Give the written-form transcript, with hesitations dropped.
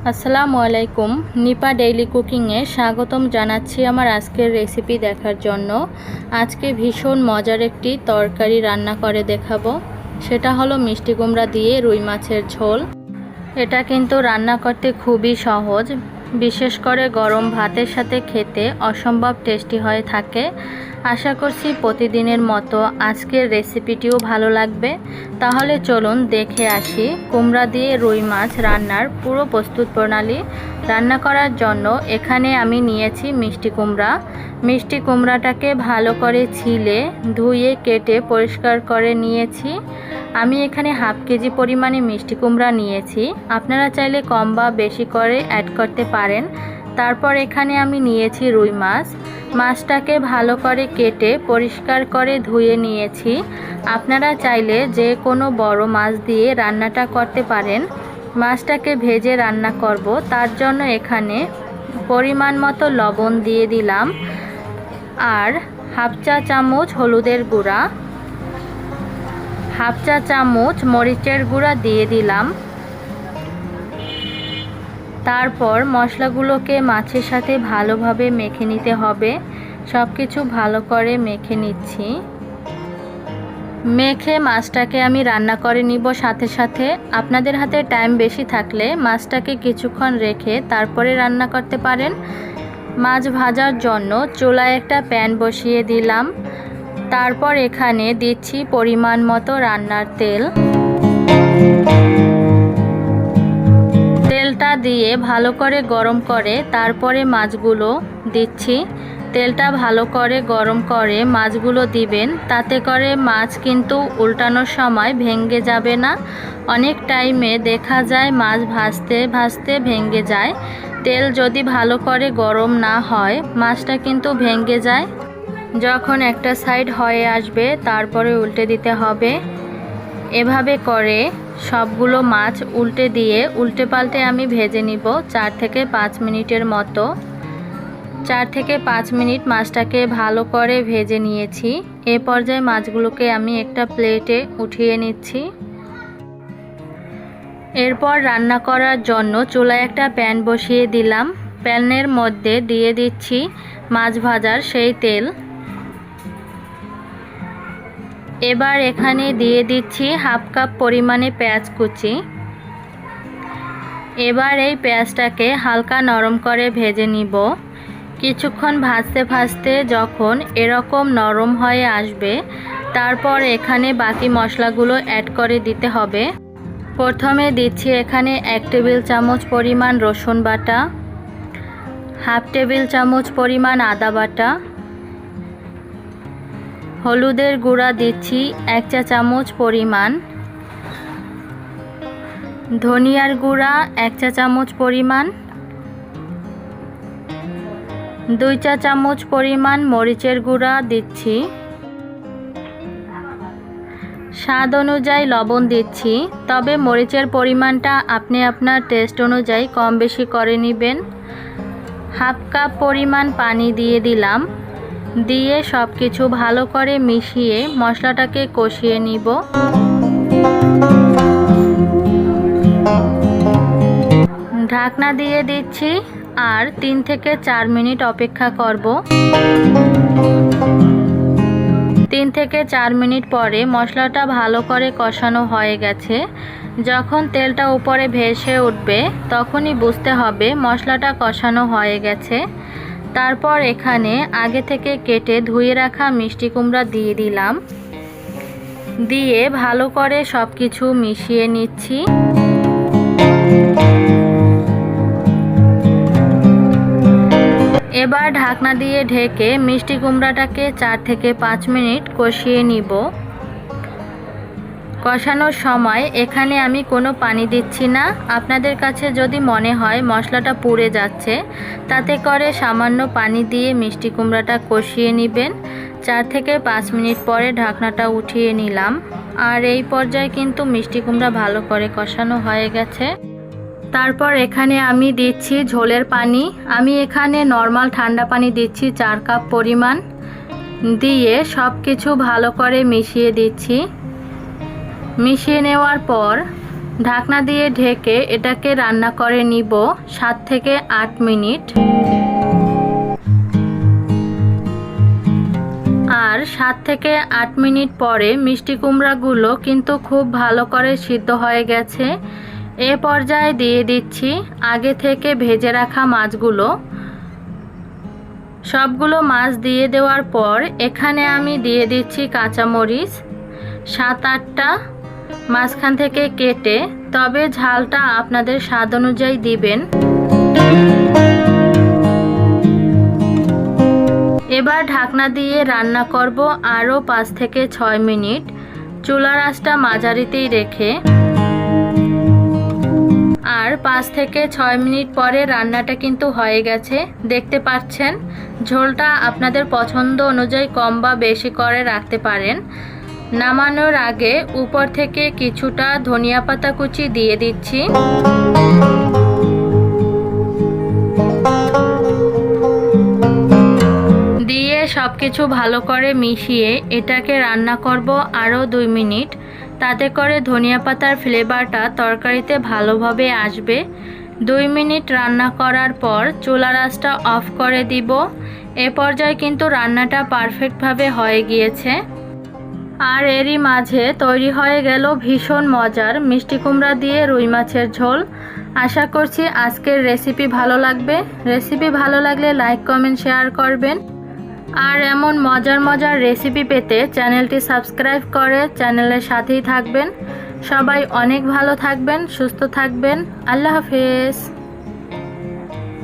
আসসালামু আলাইকুম। নিপা ডেইলি কুকিংয়ে স্বাগতম জানাচ্ছি আমার আজকের রেসিপি দেখার জন্য। আজকে ভীষণ মজার একটি তরকারি রান্না করে দেখাবো। সেটা হলো মিষ্টি কুমড়া দিয়ে রুই মাছের ঝোল। এটা কিন্তু রান্না করতে খুবই সহজ, বিশেষ করে গরম ভাতের সাথে খেতে অসম্ভব টেস্টি হয়ে থাকে। আশা করছি প্রতিদিনের মতো আজকের রেসিপিটিও ভালো লাগবে। তাহলে চলুন দেখে আসি কুমড়া দিয়ে রুই মাছ রান্নার পুরো প্রস্তুত প্রণালী। রান্না করার জন্য এখানে আমি নিয়েছি মিষ্টি কুমড়া। মিষ্টি কুমড়াটাকে ভালো করে ছিলে ধুয়ে কেটে পরিষ্কার করে নিয়েছি। আমি এখানে হাফ কেজি পরিমাণে মিষ্টি কুমড়া নিয়েছি, আপনারা চাইলে কম বা বেশি করে অ্যাড করতে পারেন। তারপর এখানে আমি নিয়েছি রুই মাছ। মাছটাকে ভালো করে কেটে পরিষ্কার করে ধুয়ে নিয়েছি। আপনারা চাইলে যে কোনো বড় মাছ দিয়ে রান্নাটা করতে পারেন। মাছটাকে ভেজে রান্না করব, তার জন্য এখানে পরিমাণ মতো লবণ দিয়ে দিলাম আর হাফ চা চামচ হলুদের গুঁড়া, হাফ চা চামচ মরিচের গুঁড়া দিয়ে দিলাম। তারপর মশলাগুলোকে মাছের সাথে ভালোভাবে মেখে নিতে হবে। সব কিছু ভালো করে মেখে নিচ্ছি। মেখে মাছটাকে আমি রান্না করে নিব সাথে সাথে। আপনাদের হাতে টাইম বেশি থাকলে মাছটাকে কিছুক্ষণ রেখে তারপরে রান্না করতে পারেন। মাছ ভাজার জন্য চুলায় একটা প্যান বসিয়ে দিলাম। তারপর এখানে দিচ্ছি পরিমাণ মতো রান্নার তেল। তেলটা দিয়ে ভালো করে গরম করে তারপরে মাছগুলো দিচ্ছি। তেলটা ভালো করে গরম করে মাছগুলো দিবেন, তাতে করে মাছ কিন্তু উল্টানোর সময় ভেঙে যাবে না। অনেক টাইমে দেখা যায় মাছ ভাজতে ভাজতে ভেঙে যায়। তেল যদি ভালো করে গরম না হয় মাছটা কিন্তু ভেঙে যায়। যখন একটা সাইড হয়ে আসবে তারপরে উল্টে দিতে হবে। এভাবে করে সবগুলো মাছ উল্টে দিয়ে উল্টে পাল্টে আমি ভেজে নিব 4 থেকে 5 মিনিটের মতো। 4 থেকে 5 মিনিট মাছটাকে ভালো করে ভেজে নিয়েছি। এ পর্যায়ে মাছগুলোকে আমি একটা প্লেটে উঠিয়ে নিচ্ছি। এরপর রান্না করার জন্য চুলায় একটা প্যান বসিয়ে দিলাম। প্যানের মধ্যে দিয়ে দিচ্ছি মাছ ভাজার সেই তেল। এবার এখানে দিয়ে দিচ্ছি হাফ কাপ পরিমাণে পেঁয়াজ কুচি। এবার এই পেঁয়াজটাকে হালকা নরম করে ভেজে নিব। কিছুক্ষণ ভাজতে ভাজতে যখন এরকম নরম হয়ে আসবে তারপর এখানে বাকি মশলাগুলো অ্যাড করে দিতে হবে। প্রথমে দিচ্ছি এখানে 1 টেবিল চামচ পরিমাণ রসুন বাটা, হাফ টেবিল চামচ পরিমাণ আদা বাটা, হলুদের গুঁড়া দিচ্ছি 1 চা চামচ পরিমাণ, ধনিয়ার গুঁড়া 1 চা চামচ পরিমাণ, 2 চা চামচ পরিমাণ মরিচের গুঁড়া দিচ্ছি, স্বাদ অনুযায়ী লবণ দিচ্ছি। তবে মরিচের পরিমাণটা আপনি আপনার টেস্ট অনুযায়ী কম বেশি করে নেবেন। হাফ কাপ পরিমাণ পানি দিয়ে দিলাম। দিয়ে সব কিছু ভালো করে মিশিয়ে মশলাটাকে কষিয়ে নিব। ঢাকনা দিয়ে দিচ্ছি আর 3 থেকে 4 মিনিট অপেক্ষা করব। 3 থেকে 4 মিনিট পরে মশলাটা ভালো করে কষানো হয়ে গেছে। যখন তেলটা উপরে ভেসে উঠবে তখনই বুঝতে হবে মশলাটা কষানো হয়ে গেছে। তারপর এখানে আগে থেকে কেটে ধুয়ে রাখা মিষ্টি কুমড়া দিয়ে দিলাম। দিয়ে ভালো করে সব কিছু মিশিয়ে নিচ্ছি। এবার ঢাকনা দিয়ে ঢেকে মিষ্টি কুমড়াটাকে 4 থেকে 5 মিনিট কষিয়ে নিব। কষানোর সময় এখানে আমি কোনো পানি দিচ্ছি না। আপনাদের কাছে যদি মনে হয় মশলাটা পুড়ে যাচ্ছে তাতে করে সামান্য পানি দিয়ে মিষ্টি কুমড়াটা কষিয়ে নেবেন। 4 থেকে 5 মিনিট পরে ঢাকনাটা উঠিয়ে নিলাম। আর এই পর্যায়ে কিন্তু মিষ্টি কুমড়া ভালো করে কষানো হয়ে গেছে। তারপর এখানে আমি দিচ্ছি ঝোলের পানি। আমি এখানে নর্মাল ঠান্ডা পানি দিচ্ছি 4 কাপ পরিমাণ। দিয়ে সব কিছু ভালো করে মিশিয়ে দিচ্ছি। মিশিয়ে নেওয়ার পর ঢাকনা দিয়ে ঢেকে এটাকে রান্না করে নিব 7 থেকে 8 মিনিট। আর 7 থেকে 8 মিনিট পরে মিষ্টি কুমড়াগুলো কিন্তু খুব ভালো করে সিদ্ধ হয়ে গেছে। এ পর্যায়ে দিয়ে দিচ্ছি আগে থেকে ভেজে রাখা মাছগুলো। সবগুলো মাছ দিয়ে দেওয়ার পর এখানে আমি দিয়ে দিচ্ছি কাঁচামরিচ 7-8টা মাঝখান থেকে কেটে, তবে ঝালটা আপনাদের স্বাদ অনুযায়ী দিবেন। এবার ঢাকনা দিয়ে রান্না করব আরও 5 থেকে 6 মিনিট, চুলার আঁচটা মাঝারিতেই রেখে। আর 5 থেকে 6 মিনিট পরে রান্নাটা কিন্তু হয়ে গেছে, দেখতে পাচ্ছেন। ঝোলটা আপনাদের পছন্দ অনুযায়ী কম বা বেশি করে রাখতে পারেন। নামানোর আগে উপর থেকে কিছুটা ধনিয়া পাতা কুচি দিয়ে দিচ্ছি। দিয়ে সবকিছু ভালো করে মিশিয়ে এটাকে রান্না করব আরও 2 মিনিট। তাতে করে ধনিয়া পাতার ফ্লেভারটা তরকারিতে ভালোভাবে আসবে। 2 মিনিট রান্না করার পর চুলার আঁচটা অফ করে দিব। এ পর্যায়ে কিন্তু রান্নাটা পারফেক্টভাবে হয়ে গিয়েছে। আর এরই মাঝে তৈরি হয়ে গেল ভীষণ মজার মিষ্টি কুমড়া দিয়ে রুই মাছের ঝোল। আশা করছি আজকের রেসিপি ভালো লাগবে। রেসিপি ভালো লাগলে লাইক, কমেন্ট, শেয়ার করবেন। আর এমন মজার রেসিপি পেতে চ্যানেলটি সাবস্ক্রাইব করে চ্যানেলের সাথেই থাকবেন। সবাই অনেক ভালো থাকবেন, সুস্থ থাকবেন। আল্লাহ হাফেজ।